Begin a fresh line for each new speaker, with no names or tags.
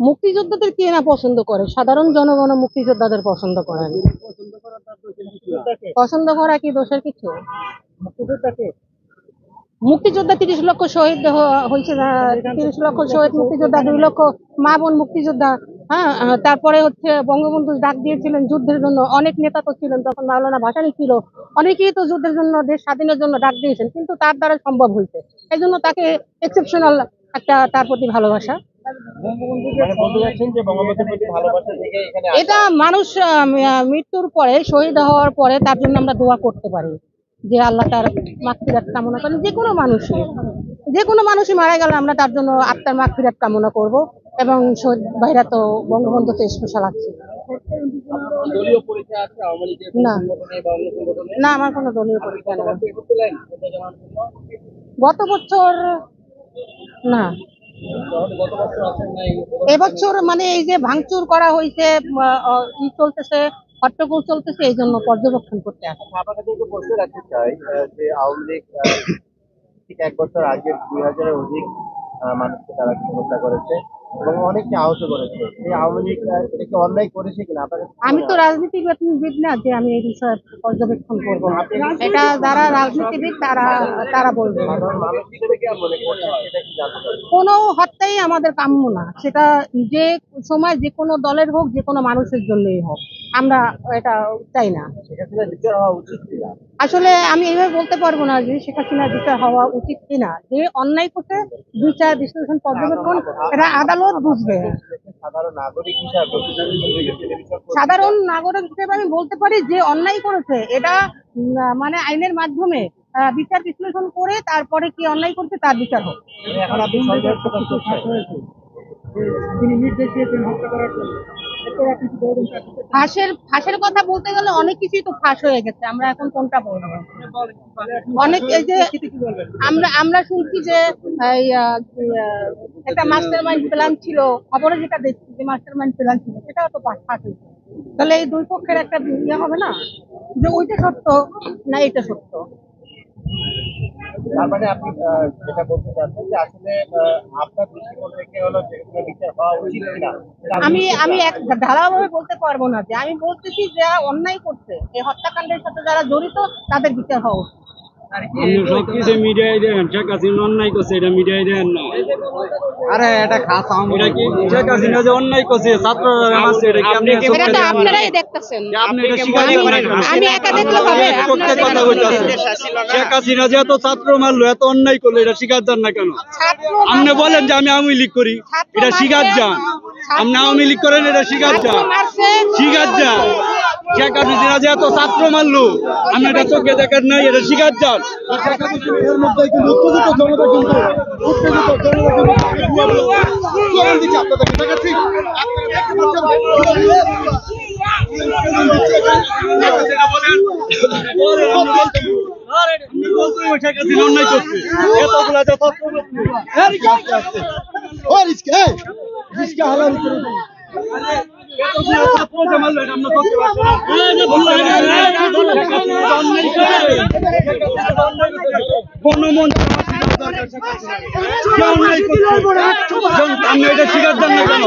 মুক্তিযোদ্ধাদের কে না পছন্দ করে? সাধারণ জনগণ মুক্তিযোদ্ধাদের পছন্দ করেন। পছন্দ করা কি দোষের কিছু? মুক্তিযোদ্ধা 30 লক্ষ শহীদ হয়েছে, 30 লক্ষ শহীদ মুক্তিযোদ্ধা, 2 লক্ষ মা বোন মুক্তিযোদ্ধা। হ্যাঁ, তারপরে হচ্ছে বঙ্গবন্ধু ডাক দিয়েছিলেন যুদ্ধের জন্য। অনেক নেতা তো ছিলেন তখন, মাওলানা ভাসানী ছিল, অনেকেই তো যুদ্ধের জন্য, দেশ স্বাধীনের জন্য ডাক দিয়েছেন, কিন্তু তার দ্বারা সম্ভব হয়েছে। এই জন্য তাকে এক্সেপশনাল একটা তার প্রতি ভালোবাসা। এটা মানুষ মৃত্যুর পরে, শহীদ হওয়ার পরে তার জন্য আমরা দোয়া করতে পারি যে আল্লাহ তার মাগফিরাত কামনা করেন। যে কোনো মানুষই মারা গেলে আমরা তার জন্য আত্মার মাগফিরাত কামনা করব। এবং শহীদ ভাইরা তো বঙ্গবন্ধুতে স্পেশাল আছে। না না, আমার কোনো দলীয় পরিচয় নেই। গত বছর না, এবছর মানে এই যে ভাঙচুর করা হয়েছে, ই চলতেছে, হট্টগোল চলতেছে, এই জন্য পর্যবেক্ষণ করতে আসে।
আপনাকে একটু প্রশ্ন রাখতে চাই যে আওয়ামী লীগ ঠিক 1 বছর আগে 2000-এর অধিক মানুষকে তারা হত্যা করেছে এবং অনেককে আহত করেছে। এই আওয়ামী লীগ এটাকে অন্যায় করেছে কিনা?
আমি তো রাজনীতিবিদ না যে আমি এই বিষয়ে পর্যবেক্ষণ করব। এটা যারা রাজনীতিবিদ তারা বলবে। কোনো হত্যাই আমাদের কাম্য না, সেটা যে সময় যে কোনো দলের হোক, যে কোনো মানুষের জন্যই হোক, আমরা এটা চাই না। আসলে আমি এইভাবে বলতে পারবো না যে শেখ হাসিনার বিচার হওয়া উচিত কিনা। যে অন্যায় করতে বিচার বিশ্লেষণ পর্যবেক্ষণ এটা আদালত বুঝবে। সাধারণ নাগরিক হিসেবে আমি বলতে পারি যে অন্যায় করেছে এটা মানে আইনের মাধ্যমে বিচার বিশ্লেষণ করে তারপরে কি অন্যায় করছে তার বিচার হোক। ফাঁসের কথা বলতে গেলে অনেক কিছুই তো ফাঁস হয়ে গেছে, আমরা এখন কোনটা বলবো? অনেক এই যে আমরা শুনছি যে একটা মাস্টার মাইন্ড প্ল্যান ছিল, খবরে যেটা দেখছি যে মাস্টার মাইন্ড প্ল্যান ছিল, সেটাও তো ফাঁস হয়েছে। তাহলে এই দুই পক্ষের একটা ইয়ে হবে না যে ওইটা সত্য না এটা সত্য।
তার মানে আপনি যেটা বলতে চাচ্ছেন যে আসলে আপনার দৃষ্টিকোণ থেকে হলো যে বিচার হওয়া উচিত কিনা,
আমি এক ধারাভাবে বলতে পারবো না। যে আমি বলতেছি যারা অন্যায় করছে, এই হত্যাকাণ্ডের সাথে যারা জড়িত, তাদের বিচার হওয়া উচিত।
সবকিছু মিডিয়ায় দেন, শেখ হাসিনা অন্যায় করছে এটা মিডিয়ায় দেন না। আরে এটা খাস এটা কি শেখ হাসিনা যে অন্যায় করছে ছাত্ররা মারছে, এটা কি আপনি
এটা তো আপনারাই দেখতেছেন।
আপনি এটা স্বীকার করেন না?
আমি একা দেখলে হবে?
আপনারা কথা কইতাছেন শেখ হাসিনা যে এত ছাত্র মারলো, এত অন্যায় করলো, এটা স্বীকার দেন না কেন? আপনি বলেন যে আমি আওয়ামী লীগ করি, এটা স্বীকার যান। আপনি আওয়ামী লীগ করেন, এটা স্বীকার যান, স্বীকার যান। শেখ হাসিনা যে এত ছাত্র মারলো, আপনি এটা চোখে দেখেন নাই, এটা স্বীকার যান।
এর মধ্যে কিন্তু উত্তেজিত জনতা দিচ্ছে আপনাদেরকে দেখাচ্ছি।
অন্যায় করছে এতগুলা যে আপনি এটা স্বীকার দেন না কেন?